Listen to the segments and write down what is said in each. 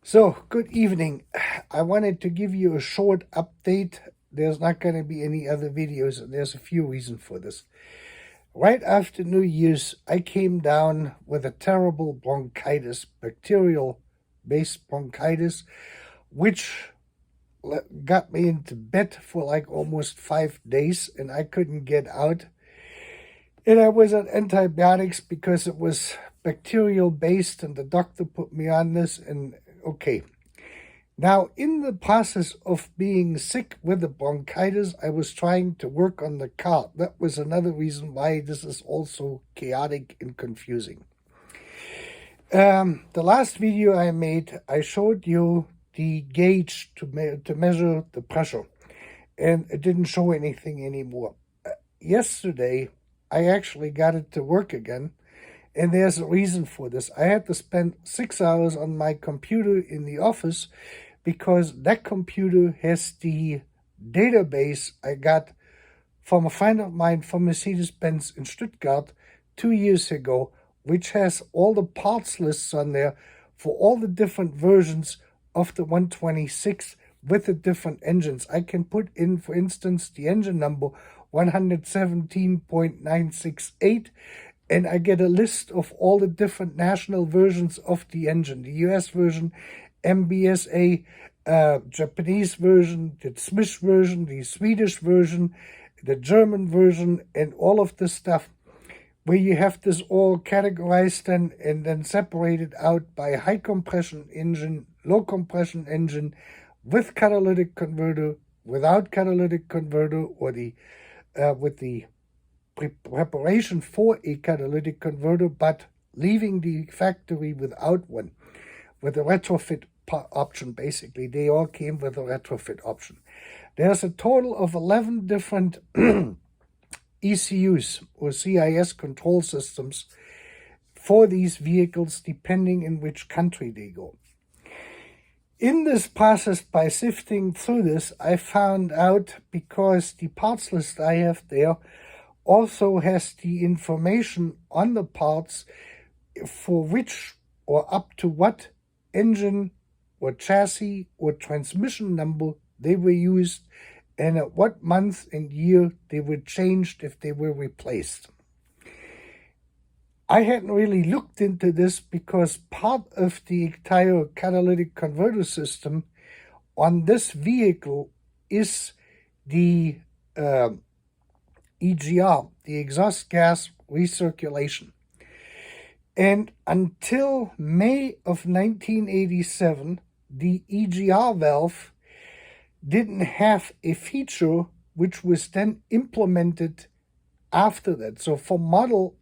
So, good evening. I wanted to give you a short update. There's not going to be any other videos, and there's a few reasons for this. Right after New Year's, I came down with a terrible bronchitis, bacterial-based bronchitis, which got me into bed for like almost 5 days, and I couldn't get out. And I was on antibiotics because it was bacterial-based, and the doctor put me on this, and okay. Now, in the process of being sick with the bronchitis, I was trying to work on the car. That was another reason why this is also chaotic and confusing. The last video I made, I showed you the gauge to measure the pressure, and it didn't show anything anymore. Yesterday, I actually got it to work again. And there's a reason for this. I had to spend 6 hours on my computer in the office because that computer has the database I got from a friend of mine from Mercedes-Benz in Stuttgart 2 years ago, which has all the parts lists on there for all the different versions of the 126 with the different engines. I can put in, for instance, the engine number 117.968, and I get a list of all the different national versions of the engine. The US version, MBSA, Japanese version, the Swiss version, the Swedish version, the German version, and all of this stuff, where you have this all categorized and then separated out by high compression engine, low compression engine, with catalytic converter, without catalytic converter, or with the preparation for a catalytic converter, but leaving the factory without one, with a retrofit option. Basically, they all came with a retrofit option. There's a total of 11 different ECUs, or CIS control systems, for these vehicles, depending in which country they go. In this process, by sifting through this, I found out, because the parts list I have there also has the information on the parts for which or up to what engine or chassis or transmission number they were used, and at what month and year they were changed if they were replaced. I hadn't really looked into this because part of the entire catalytic converter system on this vehicle is the EGR, the exhaust gas recirculation. And until May of 1987, the EGR valve didn't have a feature which was then implemented after that. So for model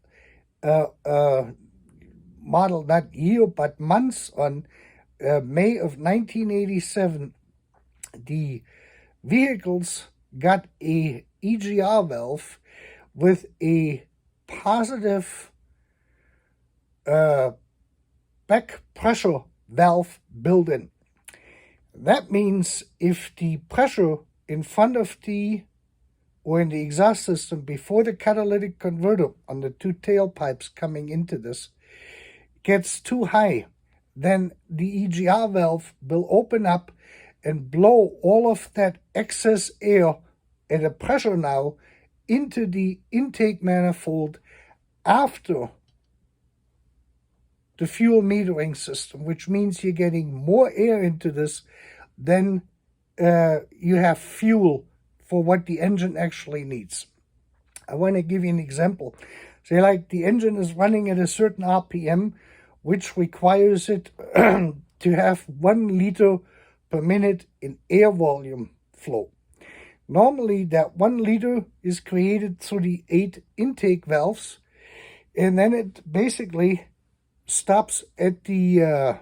not year, but months on May of 1987, the vehicles got a EGR valve with a positive back pressure valve built in. That means if the pressure in front of the or in the exhaust system before the catalytic converter on the two tailpipes coming into this gets too high, then the EGR valve will open up and blow all of that excess air at a pressure now into the intake manifold after the fuel metering system, which means you're getting more air into this than you have fuel for what the engine actually needs. I want to give you an example. Say, like, the engine is running at a certain RPM, which requires it to have 1 liter per minute in air volume flow. Normally, that 1 liter is created through the 8 intake valves, and then it basically stops at the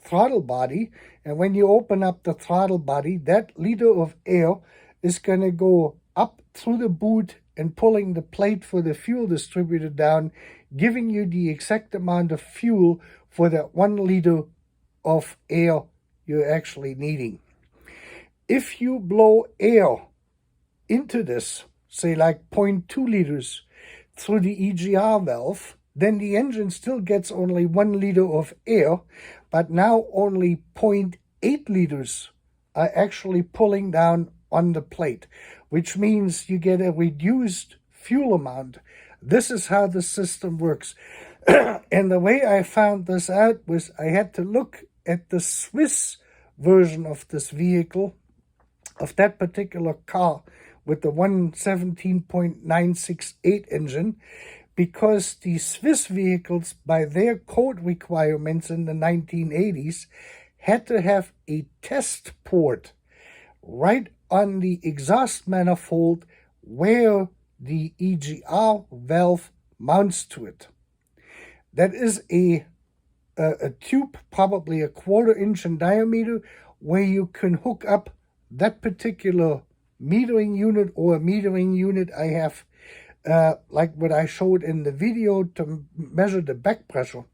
throttle body. And when you open up the throttle body, that liter of air is going to go up through the boot and pulling the plate for the fuel distributor down, giving you the exact amount of fuel for that 1 liter of air you're actually needing. If you blow air into this, say like 0.2 liters, through the EGR valve, then the engine still gets only 1 liter of air, but now only 0.8 liters are actually pulling down on the plate, which means you get a reduced fuel amount. This is how the system works. And the way I found this out was I had to look at the Swiss version of this vehicle, of that particular car with the 117.968 engine, because the Swiss vehicles, by their code requirements in the 1980s, had to have a test port right on the exhaust manifold where the EGR valve mounts to it. That is a tube, probably a 1/4 inch in diameter, where you can hook up that particular metering unit or a metering unit I have, like what I showed in the video, to measure the back pressure.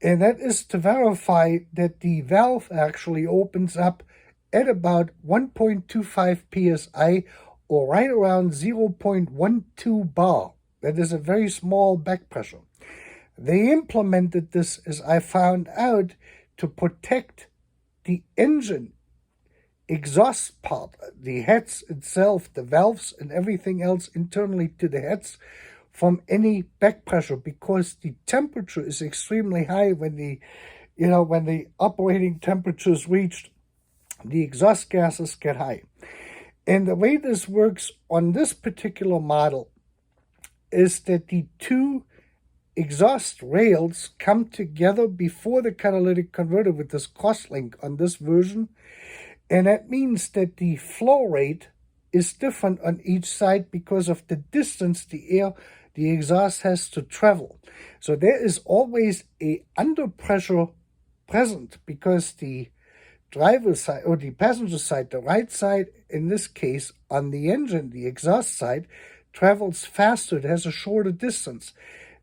And that is to verify that the valve actually opens up at about 1.25 psi, or right around 0.12 bar. That is a very small back pressure. They implemented this, as I found out, to protect the engine exhaust part, the heads itself, the valves and everything else internally to the heads, from any back pressure, because the temperature is extremely high when the operating temperature is reached, the exhaust gases get high. And the way this works on this particular model is that the two exhaust rails come together before the catalytic converter with this crosslink on this version, and that means that the flow rate is different on each side because of the distance the exhaust has to travel. So there is always a under pressure present, because the driver's side or the passenger side, the right side in this case on the engine, the exhaust side, travels faster, it has a shorter distance.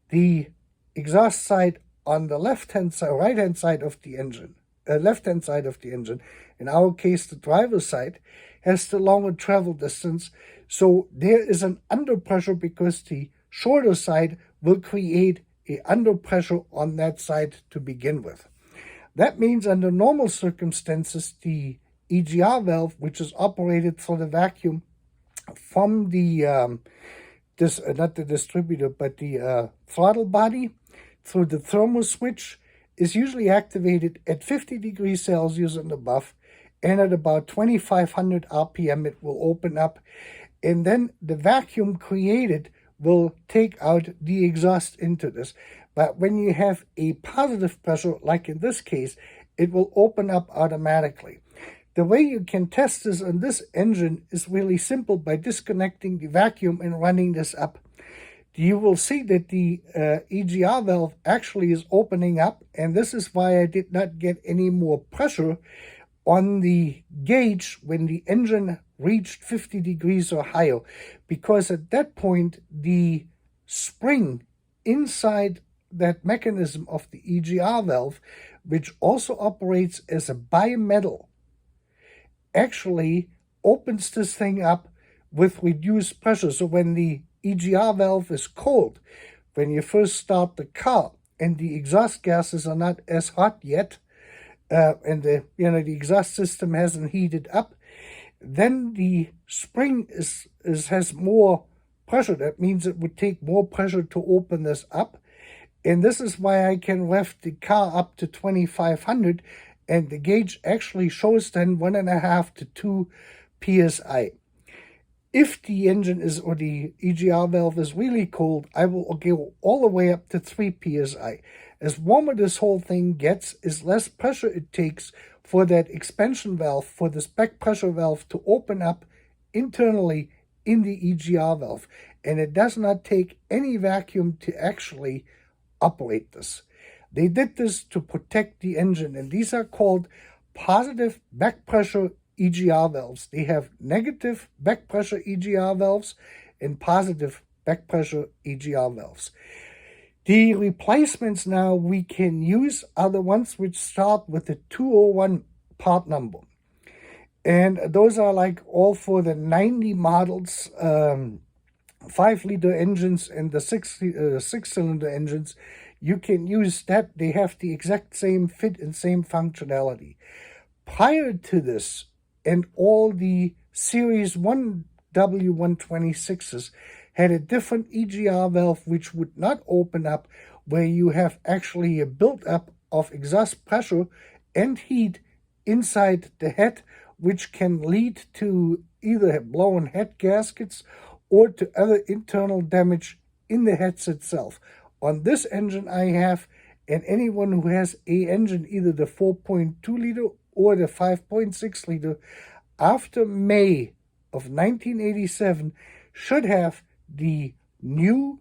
The exhaust side on the right-hand side of the engine, in our case the driver's side, has the longer travel distance. So there is an under pressure because the shorter side will create a under pressure on that side to begin with. That means under normal circumstances, the EGR valve, which is operated through the vacuum from the not the distributor, but the throttle body through the thermal switch, is usually activated at 50 degrees Celsius and above, and at about 2500 RPM it will open up, and then the vacuum created will take out the exhaust into this. But when you have a positive pressure, like in this case, it will open up automatically. The way you can test this on this engine is really simple, by disconnecting the vacuum and running this up. You will see that the EGR valve actually is opening up, and this is why I did not get any more pressure on the gauge when the engine reached 50 degrees or higher, because at that point the spring inside that mechanism of the EGR valve, which also operates as a bimetal, actually opens this thing up with reduced pressure. So when the EGR valve is cold, when you first start the car and the exhaust gases are not as hot yet, and the exhaust system hasn't heated up, then the spring has more pressure. That means it would take more pressure to open this up. And this is why I can rev the car up to 2500, and the gauge actually shows then 1.5 to 2 psi. If the engine is, or the EGR valve is really cold, I will go all the way up to 3 psi. As warmer this whole thing gets, is less pressure it takes for that expansion valve, for this back pressure valve to open up internally in the EGR valve. And it does not take any vacuum to actually operate this. They did this to protect the engine, and these are called positive back pressure EGR valves. They have negative back pressure EGR valves and positive back pressure EGR valves. The replacements now we can use are the ones which start with the 201 part number. And those are like all for the 90 models 5-liter engines and the six-cylinder engines, you can use that. They have the exact same fit and same functionality. Prior to this, and all the Series 1 W126s had a different EGR valve which would not open up, where you have actually a build-up of exhaust pressure and heat inside the head, which can lead to either blown head gaskets or to other internal damage in the heads itself. On this engine I have, and anyone who has a engine, either the 4.2 liter or the 5.6 liter, after May of 1987, should have the new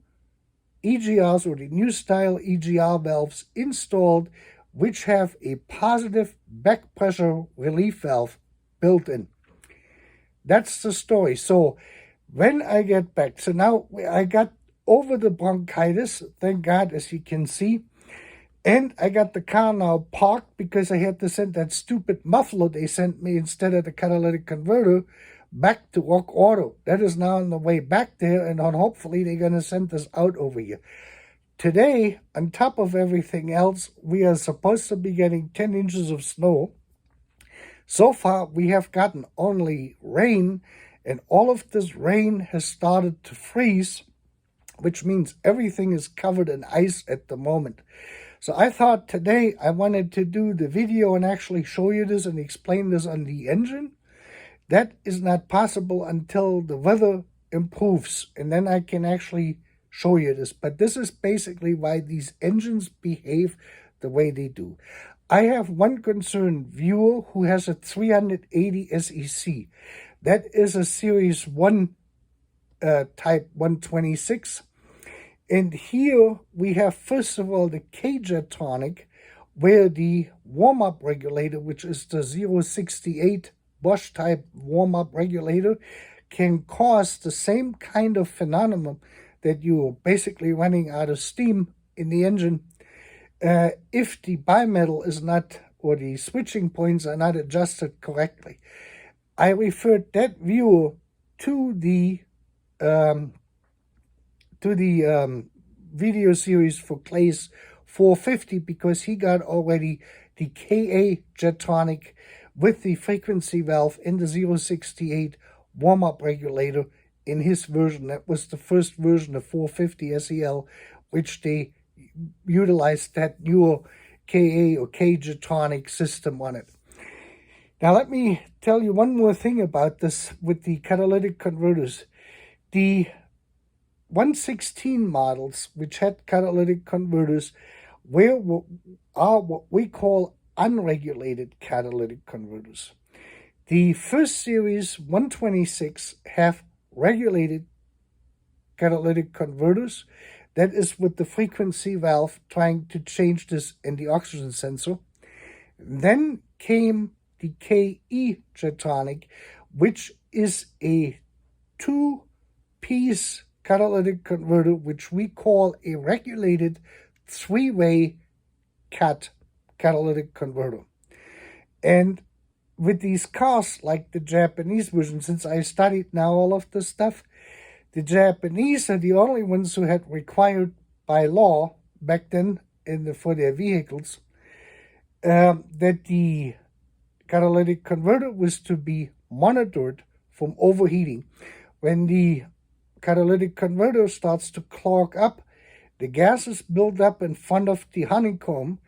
EGRs or the new style EGR valves installed, which have a positive back pressure relief valve built in. That's the story. So when I get back, so now I got over the bronchitis, thank God, as you can see. And I got the car now parked because I had to send that stupid muffler they sent me instead of the catalytic converter back to Rock Auto. That is now on the way back there, and hopefully they're going to send this out over here. Today, on top of everything else, we are supposed to be getting 10 inches of snow. So far, we have gotten only rain, and all of this rain has started to freeze, which means everything is covered in ice at the moment. So I thought today I wanted to do the video and actually show you this and explain this on the engine. That is not possible until the weather improves, and then I can actually show you this. But this is basically why these engines behave the way they do. I have one concerned viewer who has a 380 SEC. That is a Series 1 Type 126. And here we have, first of all, the K-Jetronic, where the warm-up regulator, which is the 068 Bosch type warm-up regulator, can cause the same kind of phenomenon that you're basically running out of steam in the engine if the bimetal is not, or the switching points are not adjusted correctly. I referred that viewer to the video series for Clay's 450 because he got already the KA Jetronic with the frequency valve in the 068 warm-up regulator in his version. That was the first version of 450 SEL, which they utilized that newer KA or K Jetronic system on it. Now let me tell you one more thing about this with the catalytic converters. The 116 models, which had catalytic converters, are what we call unregulated catalytic converters. The first series 126 have regulated catalytic converters. That is with the frequency valve trying to change this in the oxygen sensor. Then came the KE Jetronic, which is a two-piece catalytic converter, which we call a regulated three-way catalytic converter. And with these cars, like the Japanese version, since I studied now all of this stuff, the Japanese are the only ones who had required by law back then for their vehicles that the catalytic converter was to be monitored from overheating. When the catalytic converter starts to clog up, the gases build up in front of the honeycomb,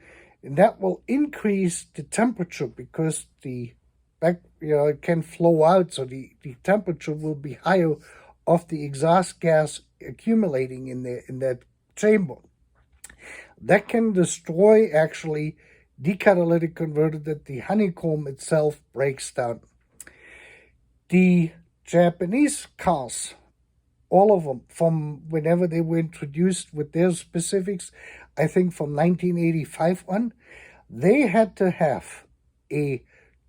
and that will increase the temperature because it can flow out, so the temperature will be higher of the exhaust gas accumulating in that chamber. That can destroy actually the catalytic converter that the honeycomb itself breaks down. The Japanese cars, all of them, from whenever they were introduced with their specifics, I think from 1985 on, they had to have a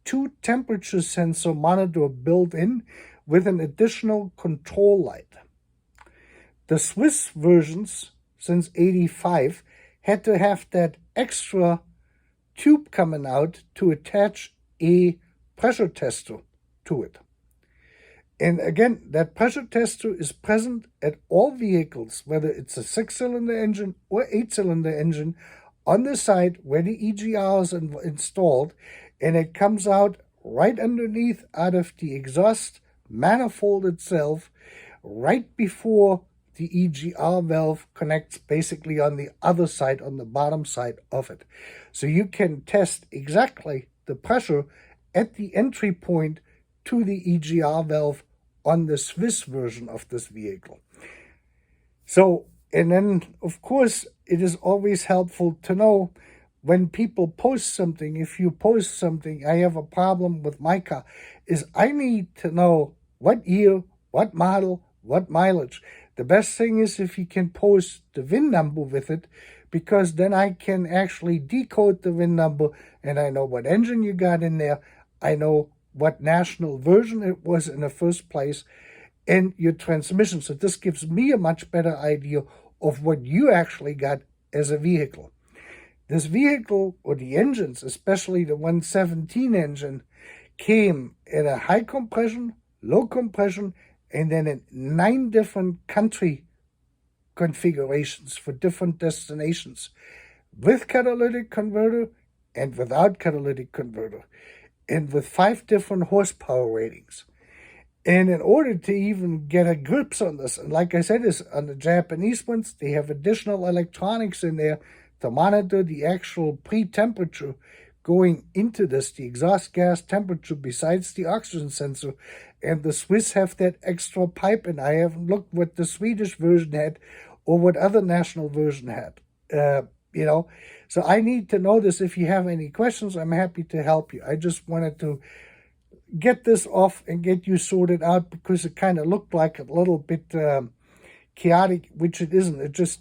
2 temperature sensor monitor built in with an additional control light. The Swiss versions, since 85, had to have that extra tube coming out to attach a pressure tester to it. And again, that pressure tester is present at all vehicles, whether it's a 6-cylinder engine or 8-cylinder engine, on the side where the EGR is installed, and it comes out right underneath out of the exhaust manifold itself, right before the EGR valve connects basically on the other side, on the bottom side of it. So you can test exactly the pressure at the entry point to the EGR valve on the Swiss version of this vehicle. So, and then of course, it is always helpful to know when people post something, if you post something, I have a problem with my car, is I need to know what year, what model, what mileage. The best thing is if you can post the VIN number with it, because then I can actually decode the VIN number and I know what engine you got in there. I know what national version it was in the first place and your transmission. So this gives me a much better idea of what you actually got as a vehicle. This vehicle, or the engines, especially the 117 engine, came in a high compression, low compression, and then in 9 different country configurations for different destinations, with catalytic converter and without catalytic converter, and with 5 different horsepower ratings. And in order to even get a grip on this, and like I said, is on the Japanese ones, they have additional electronics in there to monitor the actual pre-temperature going into this, the exhaust gas temperature besides the oxygen sensor. And the Swiss have that extra pipe, and I haven't looked what the Swedish version had or what other national version had. So I need to know this. If you have any questions, I'm happy to help you. I just wanted to get this off and get you sorted out because it kind of looked like a little bit chaotic, which it isn't. It just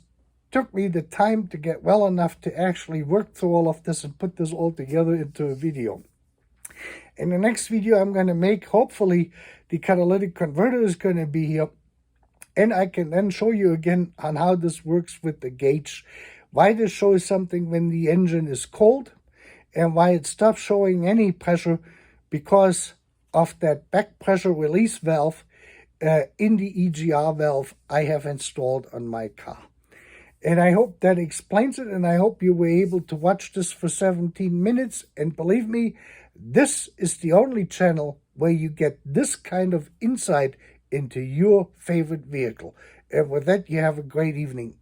took me the time to get well enough to actually work through all of this and put this all together into a video. In the next video I'm going to make, hopefully the catalytic converter is going to be here, and I can then show you again on how this works with the gauge, why this shows something when the engine is cold and why it stops showing any pressure because of that back pressure release valve in the EGR valve I have installed on my car. And I hope that explains it, and I hope you were able to watch this for 17 minutes. And believe me, this is the only channel where you get this kind of insight into your favorite vehicle. And with that, you have a great evening.